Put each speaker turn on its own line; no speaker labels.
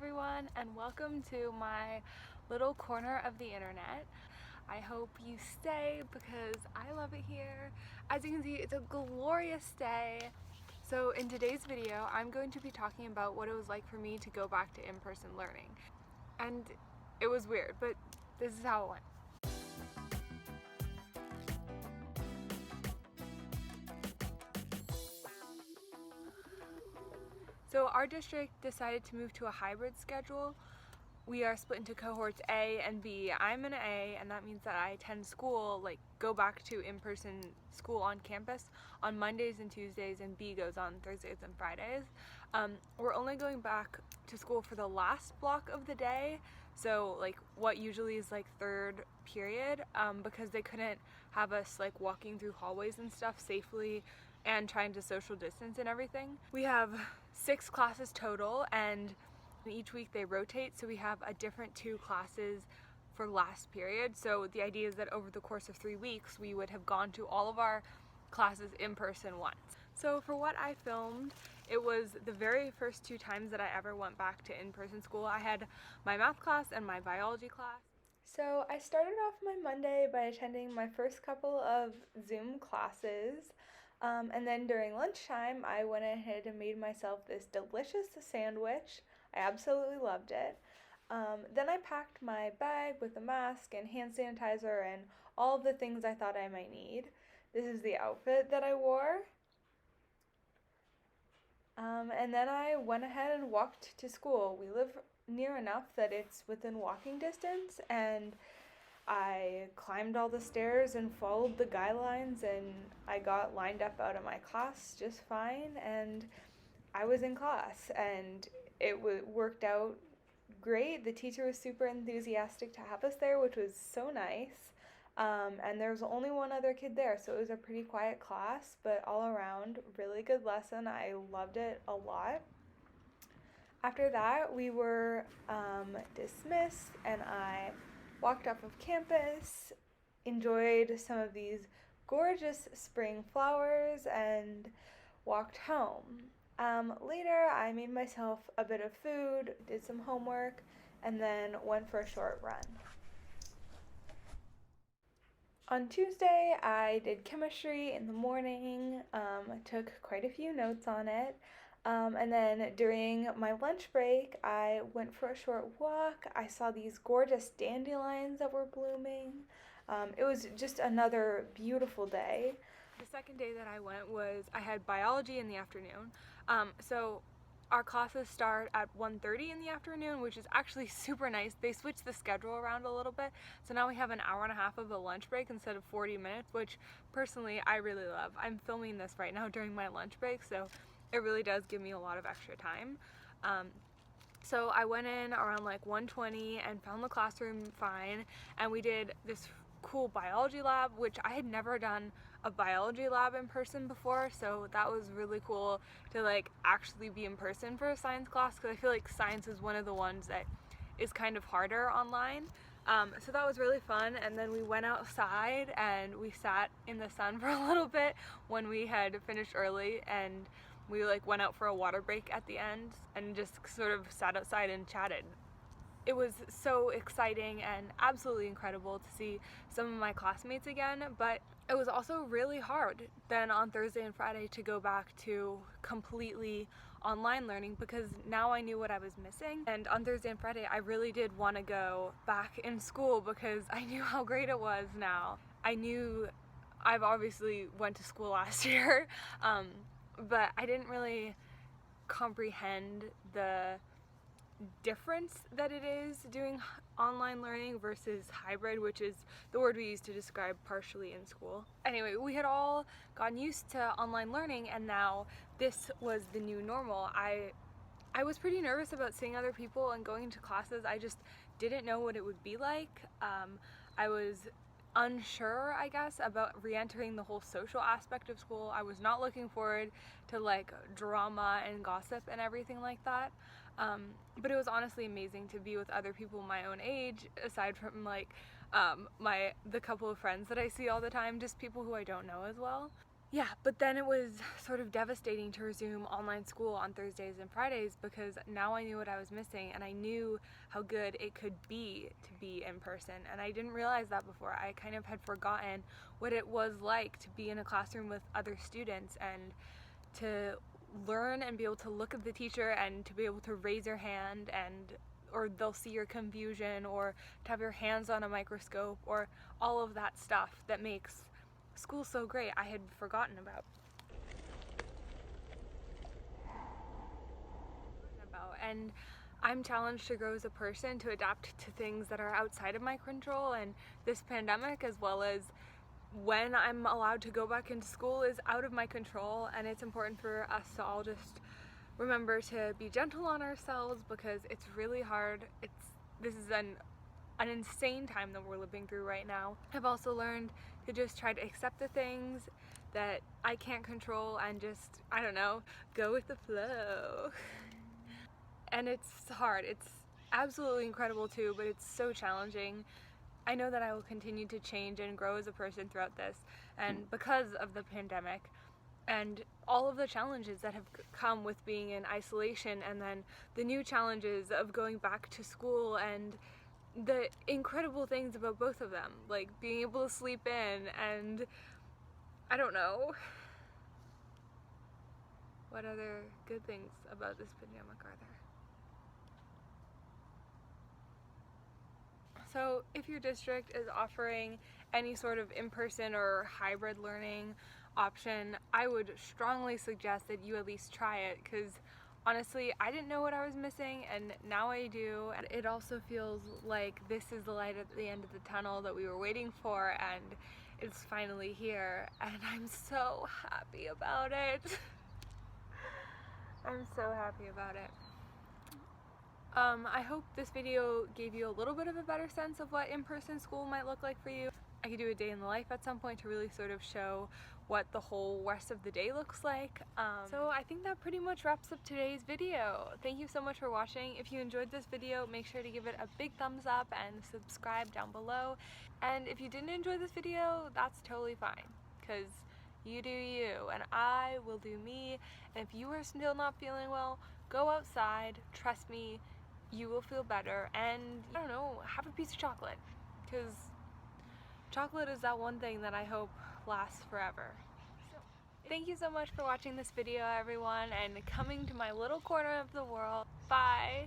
everyone, and welcome to my little corner of the internet. I hope you stay because I love it here. As you can see, it's a glorious day. So in today's video, I'm going to be talking about what it was like for me to go back to in-person learning. And it was weird, but this is how it went. So our district decided to move to a hybrid schedule. We are split into cohorts A and B. I'm in A, and that means that I attend school, go back to in-person school on campus on Mondays and Tuesdays, and B goes on Thursdays and Fridays. We're only going back to school for the last block of the day, so what usually is third period, because they couldn't have us walking through hallways and stuff safely and trying to social distance and everything. We have 6 classes total, and each week they rotate, so we have a different 2 classes for last period. So the idea is that over the course of 3 weeks we would have gone to all of our classes in person once. So for what I filmed, it was the very first 2 times that I ever went back to in-person school. I had my math class and my biology class. So I started off my Monday by attending my first couple of Zoom classes. And then during lunchtime, I went ahead and made myself this delicious sandwich. I absolutely loved it. Then I packed my bag with a mask and hand sanitizer and all of the things I thought I might need. This is the outfit that I wore. And then I went ahead and walked to school. We live near enough that it's within walking distance, and I climbed all the stairs and followed the guidelines, and I got lined up out of my class just fine, and I was in class, and it worked out great. The teacher was super enthusiastic to have us there, which was so nice. And there was only one other kid there, so it was a pretty quiet class, but all around, really good lesson. I loved it a lot. After that, we were dismissed, and I walked off of campus, enjoyed some of these gorgeous spring flowers, and walked home. Later, I made myself a bit of food, did some homework, and then went for a short run. On Tuesday, I did chemistry in the morning. I took quite a few notes on it. And then during my lunch break, I went for a short walk. I saw these gorgeous dandelions that were blooming. It was just another beautiful day. The second day that I went I had biology in the afternoon. So our classes start at 1:30 in the afternoon, which is actually super nice. They switched the schedule around a little bit, so now we have an hour and a half of a lunch break instead of 40 minutes, which personally I really love. I'm filming this right now during my lunch break, so it really does give me a lot of extra time. So I went in around 1:20 and found the classroom fine, and we did this cool biology lab, which I had never done a biology lab in person before, so that was really cool to actually be in person for a science class, because I feel like science is one of the ones that is kind of harder online. So that was really fun, and then we went outside and we sat in the sun for a little bit when we had finished early, and we went out for a water break at the end and just sort of sat outside and chatted. It was so exciting and absolutely incredible to see some of my classmates again, but it was also really hard then on Thursday and Friday to go back to completely online learning, because now I knew what I was missing. And on Thursday and Friday, I really did want to go back in school because I knew how great it was now. I've obviously went to school last year, but I didn't really comprehend the difference that it is doing online learning versus hybrid, which is the word we use to describe partially in school. Anyway, we had all gotten used to online learning, and now this was the new normal. I was pretty nervous about seeing other people and going into classes. I just didn't know what it would be like. I was unsure, I guess, about re-entering the whole social aspect of school. I was not looking forward to drama and gossip and everything like that. But it was honestly amazing to be with other people my own age, aside from the couple of friends that I see all the time, just people who I don't know as well. Yeah, but then it was sort of devastating to resume online school on Thursdays and Fridays because now I knew what I was missing and I knew how good it could be to be in person. And I didn't realize that before. I kind of had forgotten what it was like to be in a classroom with other students and to learn and be able to look at the teacher and to be able to raise your hand and or they'll see your confusion or to have your hands on a microscope or all of that stuff that makes school so great. I had forgotten about. And I'm challenged to grow as a person, to adapt to things that are outside of my control, and this pandemic, as well as when I'm allowed to go back into school, is out of my control. And it's important for us to all just remember to be gentle on ourselves because it's really hard. This is an insane time that we're living through right now. I've also learned to just try to accept the things that I can't control and just, I don't know, go with the flow. And it's hard. It's absolutely incredible too, but it's so challenging. I know that I will continue to change and grow as a person throughout this, and because of the pandemic and all of the challenges that have come with being in isolation, and then the new challenges of going back to school and the incredible things about both of them, like being able to sleep in, and I don't know. What other good things about this pandemic are there? So if your district is offering any sort of in-person or hybrid learning option, I would strongly suggest that you at least try it, because honestly, I didn't know what I was missing and now I do. And it also feels like this is the light at the end of the tunnel that we were waiting for, and it's finally here, and I'm so happy about it. I'm so happy about it. I hope this video gave you a little bit of a better sense of what in-person school might look like for you. I could do a day in the life at some point to really sort of show what the whole rest of the day looks like. So I think that pretty much wraps up today's video. Thank you so much for watching. If you enjoyed this video, make sure to give it a big thumbs up and subscribe down below. And if you didn't enjoy this video, that's totally fine, because you do you and I will do me. And if you are still not feeling well, go outside. Trust me, you will feel better. And I don't know, have a piece of chocolate, because chocolate is that one thing that I hope lasts forever. So, thank you so much for watching this video, everyone, and coming to my little corner of the world. Bye!